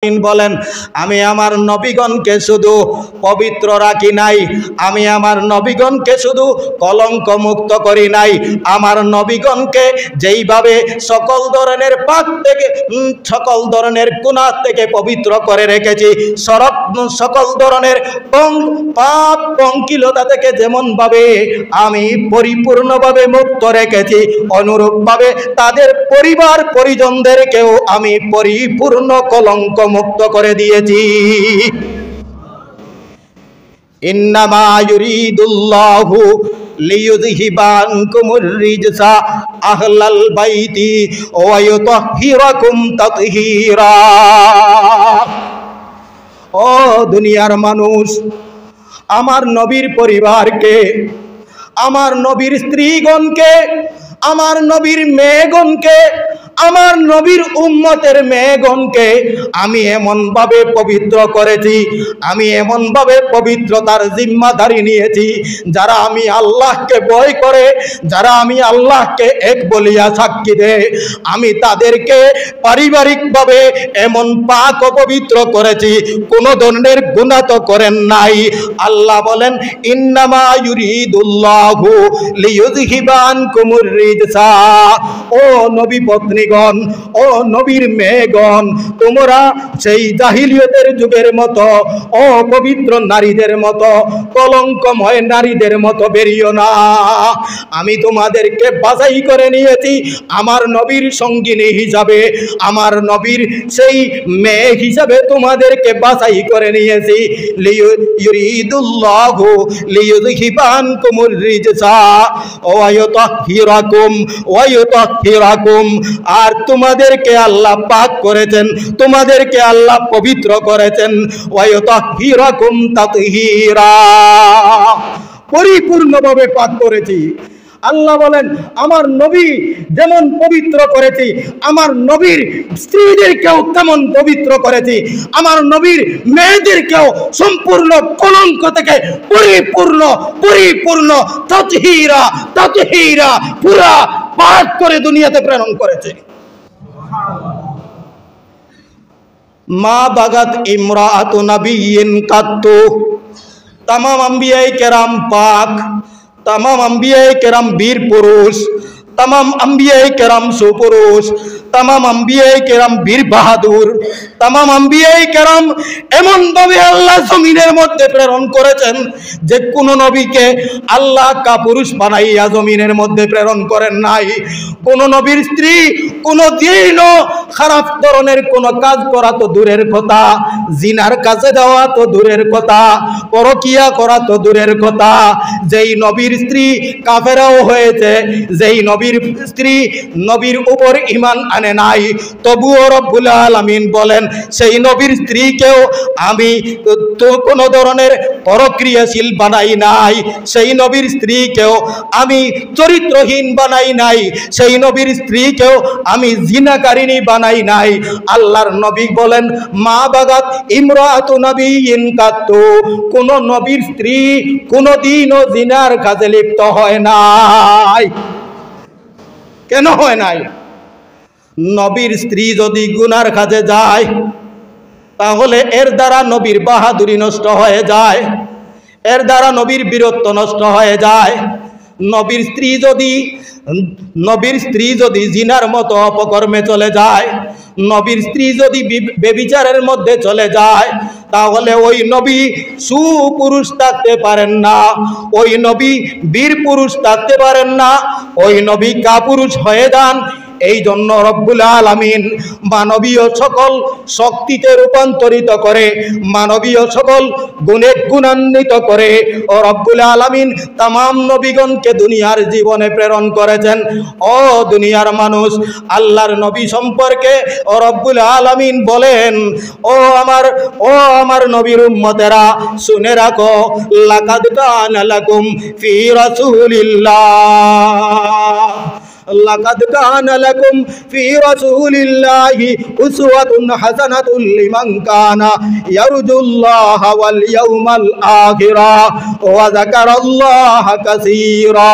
বলেন, আমি আমার নবীগণকে শুধু পবিত্র রাখি নাই, আমি আমার নবীগণকে শুধু কলঙ্ক মুক্ত করি নাই, আমার নবীগণকে যেইভাবে সকল ধরনের পাপ থেকে সকল ধরনের গুনাহ থেকে পবিত্র করে রেখেছি, সকল ধরনের পাপ পঙ্কিলতা থেকে যেমনভাবে আমি পরিপূর্ণভাবে মুক্ত রেখেছি, অনুরূপভাবে তাদের পরিবার পরিজনদেরকেও আমি পরিপূর্ণ কলঙ্ক মুক্ত করে দিয়েছি। ইন্নামা ইউরিদুল্লাহু লিইউযহিবা আনকুমুর রিজসা আহলাল বাইতি ওয়া ইউতাহহিরাকুম তাতহীরা। ও দুনিয়ার মানুষ, আমার নবীর পরিবারকে, আমার নবীর স্ত্রীগণকে, আমার নবীর মেয়েগণকে, আমার নবীর উম্মতের মেয়েগণকে আমি এমনভাবে পবিত্র করেছি, আমি এমনভাবে পবিত্রতার জিম্মাদারি নিয়েছি, যারা আমি আল্লাহকে ভয় করে, যারা আমি আল্লাহকে এক বলিয়া সাক্ষী দেয়, আমি তাদেরকে পারিবারিকভাবে এমন পাক ও পবিত্র করেছি, কোনো ধরনের গুনাহ তো করেন নাই। আল্লাহ বলেন, ইন্নামা ইউরিদুল্লাহু লিইউযহিবা আনকুমুর রিজসা। ও নবী পত্নীগণ, ও নবীর মেয়েগণ, তোমরা সেই জাহিলিয়তের যুগের মতো অপবিত্র নারীদের মতো, কলঙ্কময় নারীদের মতো বেরিও না। আমি তোমাদেরকে বাছাই করে নিয়েছি আমার নবীর সঙ্গিনী হিসাবে, আমার নবীর সেই মেয়ে হিসাবে তোমাদেরকে বাছাই করে নিয়েছি। ইউরিদুল্লাহু লিইউযহিবা আনকুমুর রিজসা ওয়া ইউতাহহিরাকুম ওয়া ইউতাহহিরাকুম। আর তোমাদেরকে আল্লাহ পাক করেছেন, তোমাদেরকে আল্লাহ পবিত্র করেছেন। ওয়া ইউতাহহিরাকুম তাতহীরা, পরিপূর্ণভাবে পাক করেছি। আল্লাহ বলেন, আমার নবী যেমন পবিত্র করেছি, আমার নবীর স্ত্রীদেরকেও তেমন পবিত্র করেছি, আমার নবীর মেয়েদেরকেও সম্পূর্ণ কলঙ্ক থেকে পরিপূর্ণ তাতহীরা তাতহীরা পুরা পাক করে দুনিয়াতে প্রেরণ করেছে। মা বাগাত ইমরাআতু নাবিয়্যিন কাত্তু। तमाम अंबियाए केराम पाक, तमाम अंबियाए केराम वीर पुरुष, तमाम अंबियाए केराम सुपुरुष, तमाम अंबियाए केराम वीर बहादुर, तमाम अंबियाए केराम एमन भावे आल्लाह जमीনের মধ্যে প্রেরণ করেছেন যে কোন নবীকে আল্লাহ কাপুরুষ বানাইয়া জমিনের মধ্যে প্রেরণ করেন নাই। কোন নবীর স্ত্রী কোন দিনও খারাপ ধরনের কোন কাজ করা তো দূরের কথা, জিনার কাছে যাওয়া তো দূরের কথা, পরকিয়া করা তো দূরের কথা। যেই নবীর স্ত্রী কাফেরাও হয়েছে, যেই নবীর স্ত্রী নবীর উপর ঈমান আনে নাই, তবুও রব্বুল আলামিন বলেন সেই নবীর স্ত্রীকেও আমি তো কোনো ধরনের পরক্রিয়াশীল বানাই নাই, সেই নবীর স্ত্রীকেও আমি চরিত্রহীন বানাই নাই, সেই নবীর স্ত্রীকেও আমি জিনাকারিনী বানাই নাই। আল্লাহর নবী বলেন, মা বাগাত ইমরাআতু নাবিয়্যিন কাত্তু। কোন নবীর স্ত্রী কোনদিনও জিনার কাজে লিপ্ত হয় নাই। কেন হয় নাই? নবীর স্ত্রী যদি গুনার কাজে যায় তাহলে এর দ্বারা নবীর বাহাদুরি নষ্ট হয়ে যায়, এর দ্বারা নবীর বীরত্ব নষ্ট হয়ে যায়। নবীর স্ত্রী যদি জিনার মতো অপকর্মে চলে যায়, নবীর স্ত্রী যদি ব্যভিচারের মধ্যে চলে যায়, তাহলে ওই নবী সুপুরুষ থাকতে পারেন না, ওই নবী বীর পুরুষ থাকতে পারেন না, ওই নবী কাপুরুষ হয়ে যান। এই জন্য রব্বুল আলামিন মানবীয় সকল শক্তিতে রূপান্তরিত করে, মানবীয় সকল গুণে গুণান্বিত করে ও রব্বুল আলামিন তামাম নবীগণকে দুনিয়ার জীবনে প্রেরণ করেছেন। ও দুনিয়ার মানুষ, আল্লাহর নবী সম্পর্কে ও রব্বুল আলামিন বলেন, ও আমার নবীর উম্মতেরা শুনে রাখো, লাকাদ কানা লাকুম ফি রাসূলিল্লাহ, লাকাদ কানা লাকুম ফি রাসূলিল্লাহি উসওয়াতুন হাসানাতুন লিমান কানা ইয়ারজুল্লাহা ওয়াল ইয়াউমাল আখিরা ওয়া যাকারাল্লাহা কাসীরা।